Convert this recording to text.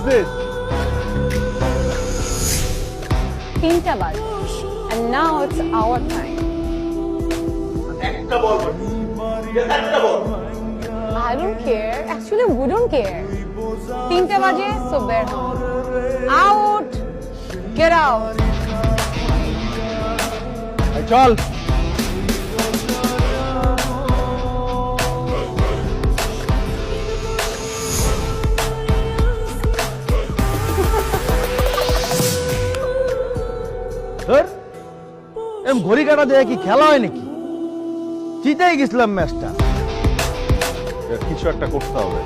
দিছিস? 3টা বাজে and now it's our time. একটা বল একটা বল I don't care. Actually, we don't care. 3টা বাজে, so বের হও। Out! Get out! এই চল। ধর, এরম ঘড়ি কাটা দিয়ে কি খেলা হয় নাকি? জিতেই গেছিলাম ম্যাচটা। কিছু একটা করতে হবে।